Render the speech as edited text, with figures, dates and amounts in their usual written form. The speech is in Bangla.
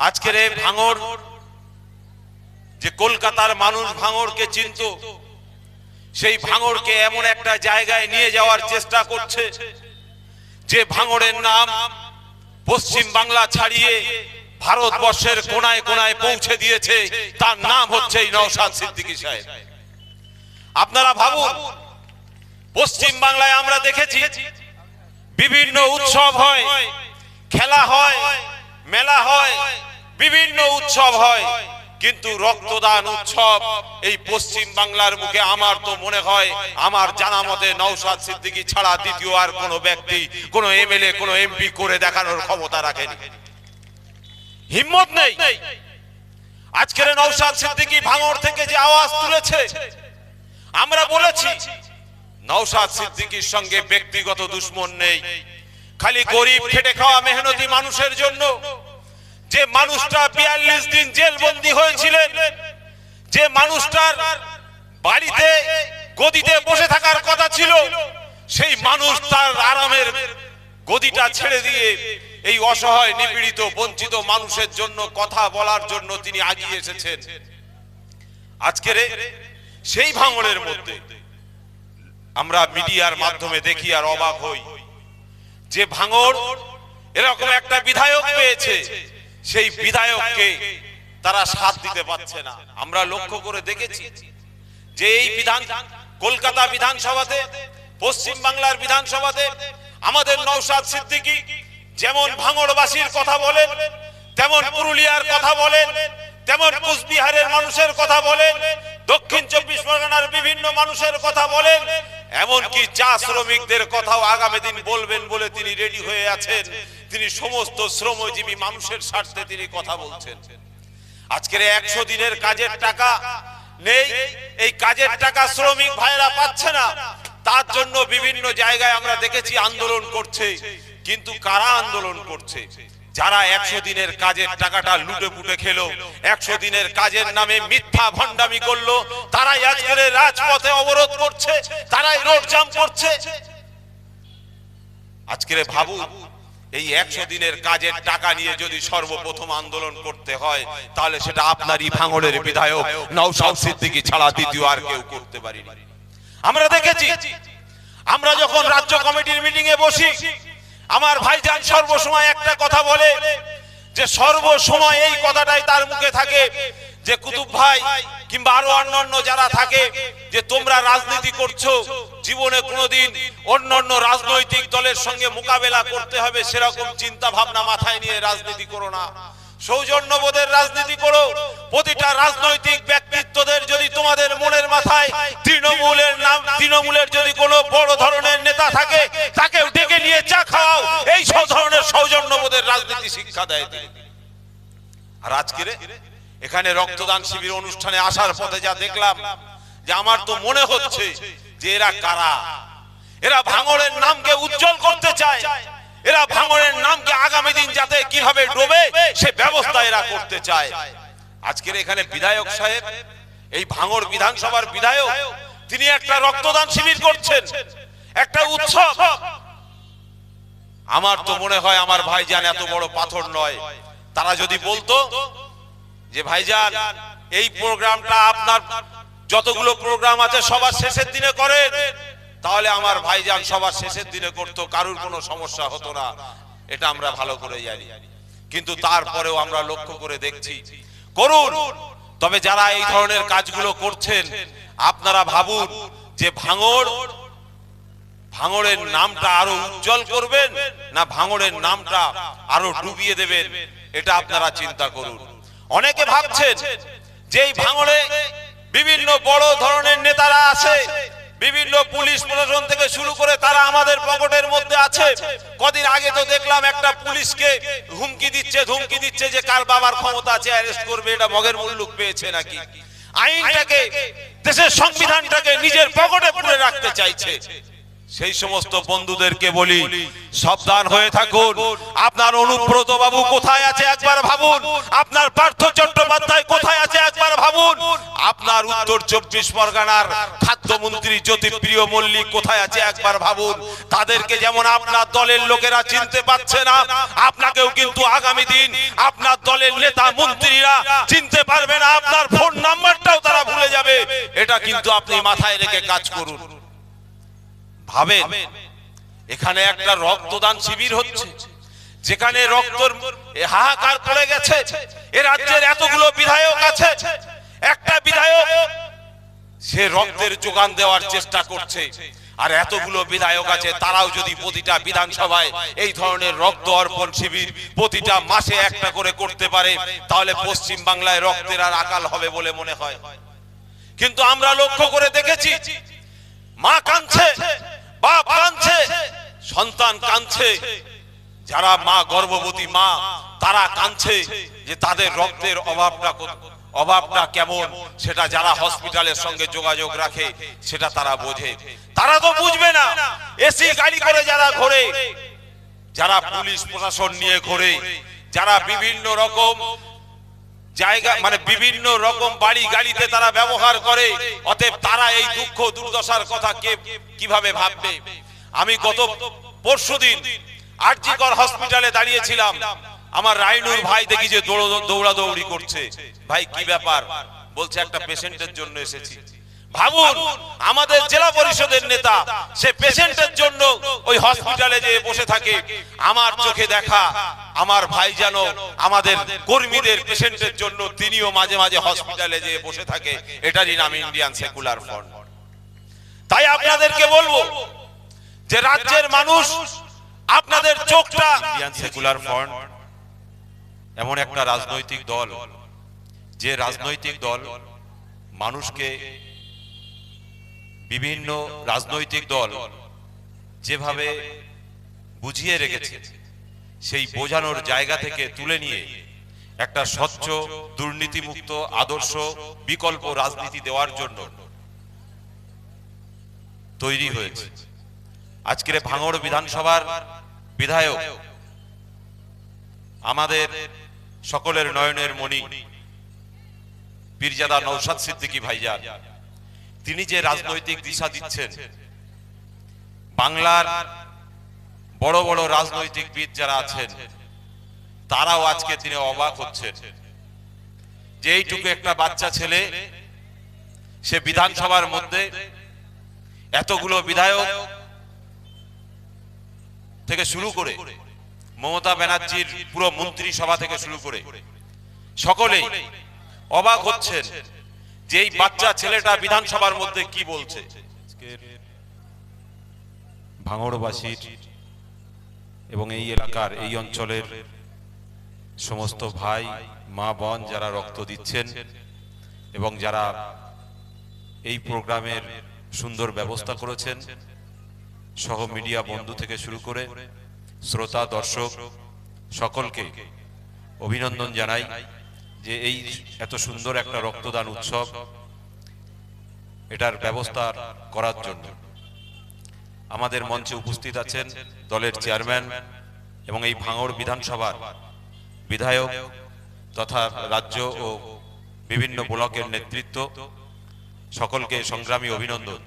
আজকের এই ভাঙড় যে কলকাতার মানুষ ভাঙড়কে চিনত, সেই ভাঙড়কে এমন একটা জায়গায় নিয়ে যাওয়ার চেষ্টা করছে যে ভাঙড়ের নাম পশ্চিম বাংলা ছাড়িয়ে ভারতবর্ষের কোনায় কোনায় পৌঁছে দিয়েছে। তার নাম হচ্ছে নওশাদ সিদ্দিকী সাহেব। আপনারা ভাবুন, পশ্চিম বাংলায় আমরা দেখেছি বিভিন্ন উৎসব হয়, খেলা হয়, মেলা হয়, বিভিন্ন উৎসব হয়, কিন্তু রক্তদান উৎসব এই পশ্চিম বাংলার মুখে আমার তো মনে হয়, আমার জানা মতে নওশাদ সিদ্দিকী ছাড়া দ্বিতীয় আর কোনো ব্যক্তি, কোনো এমএলএ, কোনো এমপি করে দেখানোর ক্ষমতা রাখেনি, হিম্মত নেই। আজকের নওশাদ সিদ্দিকী ভাঙড় থেকে যে আওয়াজ তুলেছে, আমরা বলেছি নওশাদ সিদ্দিকীর সঙ্গে ব্যক্তিগত দুশ্মন নেই, খালি গরিব খেটে খাওয়া মেহনতি মানুষের জন্য। যে মানুষটা ৪২ দিন জেলবন্দি হয়েছিলেন, যে মানুষটার বাড়িতে গদিতে বসে থাকার কথা ছিল, সেই মানুষ তার আরামের গদিটা ছেড়ে দিয়ে এই অসহায় নিপীড়িত বঞ্চিত মানুষের জন্য কথা বলার জন্য তিনি এগিয়ে এসেছেন। আজকের সেই ভাঙড়ের মধ্যে আমরা মিডিয়ার মাধ্যমে দেখি আর অবাক হই যে ভাঙড় এরকম একটা বিধায়ক পেয়েছে, সেই বিধায়ককে তারা সাথ দিতে পারছে না। আমরা লক্ষ্য করে দেখেছি যে এই কলকাতা বিধানসভাতে, পশ্চিম বাংলার বিধানসভাতে আমাদের নওশাদ সিদ্দিকী যেমন ভাঙড়বাসীর কথা বলেন, তেমন পুরুলিয়ার কথা বলেন, তেমন কুচবিহারের মানুষের কথা বলেন, দক্ষিণ ২৪ পরগনার বিভিন্ন মানুষের কথা বলেন, এমনকি চা শ্রমিকদের কথাও আগামী দিন বলবেন বলে তিনি রেডি হয়ে আছেন। তিনি সমস্ত শ্রমজীবী মানুষের স্বার্থে তিনি কথা বলছেন। আজকের ১০০ দিনের কাজের টাকা নেই, এই কাজের টাকা শ্রমিক ভাইরা পাচ্ছে না, তার জন্য বিভিন্ন জায়গায় আমরা দেখেছি আন্দোলন করছে। কিন্তু কারা আন্দোলন করছে? যারা ১০০ দিনের কাজের টাকাটা লুটে পুটে খেলো, ১০০ দিনের কাজের নামে মিথ্যা ভণ্ডামি করলো, তারাই আজকের রাজপথে অবরোধ করছে, তারাই রোড জাম করছে। আজকের ভাবুন, এই ১০০ দিনের কাজের টাকা নিয়ে যদি সর্বপ্রথম আন্দোলন করতে হয়, তাহলে সেটা আপনারই ভাঙড়ের বিধায়ক নওশাদ সিদ্দিকী ছাড়া দ্বিতীয় আর কেউ করতে পারেনি। আমরা দেখেছি, আমরা যখন রাজ্য কমিটির মিটিং এ বসি, আমার ভাইজান সর্বসময় একটা কথা বলে, যে সর্বসময় এই কথাটাই তার মুখে থাকে যে কুতুব ভাই কিংবা আরো অন্যান্য যারা থাকে, যে তোমরা রাজনীতি করছো, জীবনে কোনোদিন অন্যান্য রাজনৈতিক দলের সঙ্গে মোকাবেলা করতে হবে সেরকম চিন্তা ভাবনা মাথায় নিয়ে রাজনীতি করো না, সৌজন্যবোধের রাজনীতি করো। প্রতিটা রাজনৈতিক ব্যক্তিত্বদের যদি তোমাদের মনের মাথায় তৃণমূলের যদি কোনো বড় ধরনের নেতা থাকে, তাকেও ডেকে নিয়ে চা খাওয়াও, এই সব ধরনের সৌজন্যবোধের রাজনীতি শিক্ষা দেয়। আর আজকে এখানে রক্তদান শিবির অনুষ্ঠানে আসার পথে যা দেখলাম, যে আমার তো মনে হচ্ছে যে এরা কারা? এরা ভাঙড়ের নামকে উজ্জ্বল করতে চায়, এরা ভাঙড়ের নামকে আগামী দিন যাতে কিভাবে ডোবে সে ব্যবস্থা এরা করতে চায়। আজকের এখানে বিধায়ক সাহেব, এই ভাঙড় বিধানসভার বিধায়ক, তিনি একটা রক্তদান শিবির করছেন, একটা উৎসব। আমার তো মনে হয় আমার ভাইজান এত বড় পাথর নয়। তারা যদি বলতো যে ভাইজান এই প্রোগ্রামটা আপনার যতগুলো প্রোগ্রাম আছে সবার শেষের দিনে করেন, তাহলে আমার ভাইজান সবার শেষের দিনে করতো, কারুর কোনো সমস্যা হতো না, এটা আমরা ভালো করে জানি। কিন্তু তারপরেও আমরা লক্ষ্য করে দেখছি, করুন, তবে যারা এই ধরনের কাজগুলো করছেন আপনারা ভাবুন যে ভাঙড়ের নামটা আরো উজ্জ্বল করবেন না ভাঙড়ের নামটা আরো ডুবিয়ে দেবেন, এটা আপনারা চিন্তা করুন। অনেকে ভাবছেন যে এই ভাঙড়ে বিভিন্ন বড় ধরনের নেতারা আছে, বিভিন্ন পুলিশ প্রশাসন থেকে শুরু করে তারা আমাদের পকেটের মধ্যে আছে। কদিন আগে তো দেখলাম একটা পুলিশকে ধমকি দিচ্ছে যে কার বাবার ক্ষমতা আছে অ্যারেস্ট করবে, এটা মগের মুল্লুক পেয়েছে নাকি। আইনটাকে, দেশের সংবিধানটাকে নিজের পকেটে পুরে রাখতে চাইছে। সেই সমস্ত বন্ধুদেরকে বলি, সাবধান হয়ে থাকুন। আপনার অনুব্রত বাবু কোথায় আছে একবার ভাবুন, আপনার পার্থ চট্টোপাধ্যায় কোথায় আছে একবার ভাবুন। আপনার উত্তর 24 পরগনার খাদ্যমন্ত্রী জ্যোতিপ্রিয় মল্লিক কোথায় আছে একবার ভাবুন। তাদেরকে যেমন আপনার দলের লোকেরা চিনতে পারছে না, আপনাকেও কিন্তু আগামী দিন আপনার দলের নেতা মন্ত্রীরা চিনতে পারবে না, আপনার ফোন নাম্বারটাও তারা ভুলে যাবে। এটা কিন্তু আপনি মাথায় রেখে কাজ করুন। ভাবেন, এখানে একটা রক্তদান শিবির হচ্ছে, যেখানে রক্তর হাহাকার পড়ে গেছে। এ রাজ্যের এতগুলো বিধায়ক আছে, একটা বিধায়ক সে রক্তের যোগান দেওয়ার চেষ্টা করছে, আর এতগুলো বিধায়ক আছে তারাও যদি প্রতিটা বিধানসভায় এই ধরনের রক্ত অর্পণ শিবির প্রতিটা মাসে একটা করে করতে পারে, তাহলে পশ্চিম বাংলায় রক্তের আর আকাল হবে বলে মনে হয়। কিন্তু আমরা লক্ষ্য করে দেখেছি, মা কাঁদছে, বাপ কাঁদছে, সন্তান কাঁদছে, যারা মা গর্ভবতী মা তারা কাঁদছে যে তাদের রক্তের অভাবটা কেমন, সেটা যারা হসপিটালের সঙ্গে যোগাযোগ রাখে সেটা তারা বোঝে। তারা তো বুঝবে না, এসি গাড়ি করে যারা ঘোরে, যারা পুলিশ প্রশাসন নিয়ে ঘোরে, যারা বিভিন্ন রকম জায়গা মানে বিভিন্ন রকম বাড়ি গাড়িতে তারা ব্যবহার করে, অতএব তারা এই দুঃখ দুর্দশার কথা কিভাবে ভাববে। আমি গত পরশুদিন আরজিকর হসপিটালে দাঁড়িয়েছিলাম, আমার রাইনুর ভাই দেখি যে দৌড়াদৌড়ি করছে। ভাই কি ব্যাপার? বলছে একটা পেশেন্টের জন্য এসেছি। ভাবুন, আমাদের জেলা পরিষদের নেতা সে পেশেন্টের জন্য ওই হসপিটালে যে বসে থাকে। আমার চোখে দেখা আমার ভাই যেন আমাদের কর্মীদের পেশেন্টের জন্য তিনিও মাঝে মাঝে হসপিটালে যে বসে থাকে। এটারই নাম ইন্ডিয়ান সেকুলার ফ্রন্ট। তাই আপনাদেরকে বলবো যে রাজ্যের মানুষ আপনাদের চোখটা, ইন্ডিয়ান সেকুলার ফ্রন্ট এমন একটা রাজনৈতিক দল, যে রাজনৈতিক দল মানুষকে, বিভিন্ন রাজনৈতিক দল যেভাবে বুঝিয়ে রেখেছে সেই বোঝানোর জায়গা থেকে তুলে নিয়ে একটা স্বচ্ছ দুর্নীতিমুক্ত আদর্শ বিকল্প রাজনীতি দেওয়ার জন্য তৈরি হয়েছে। আজকের ভাঙড় বিধানসভার বিধায়ক, আমাদের সকলের নয়নের মণি পীরজাদা নওশাদ সিদ্দিকী ভাইজান, তিনি যে রাজনৈতিক দিশা দিচ্ছেন, বাংলার বড় বড় রাজনৈতিকবিদ যারা আছেন তারাও আজকে তিনি অবাক হচ্ছেন যে এইটুকু একটা বাচ্চা ছেলে সে বিধানসভার মধ্যে এতগুলো বিধায়ক থেকে শুরু করে মমতা ব্যানার্জির পুরো মন্ত্রিসভা থেকে শুরু করে সকলেই অবাক হচ্ছেন যে এই বাচ্চা ছেলেটা বিধানসভার মধ্যে কি বলছে। ভাঙড়বাসীর এবং এই এলাকার এই অঞ্চলের সমস্ত ভাই মা বোন যারা রক্ত দিচ্ছেন এবং যারা এই প্রোগ্রামের সুন্দর ব্যবস্থা করেছেন, সহ মিডিয়া বন্ধু থেকে শুরু করে শ্রোতা দর্শক সকলকে অভিনন্দন জানাই যে এই এত সুন্দর একটা রক্তদান উৎসব এটার ব্যবস্থা করার জন্য। আমাদের মঞ্চে উপস্থিত আছেন দলের চেয়ারম্যান এবং এই ভাঙড় বিধানসভার বিধায়ক তথা রাজ্য ও বিভিন্ন ব্লকের নেতৃত্ব, সকলকে সংগ্রামী অভিনন্দন।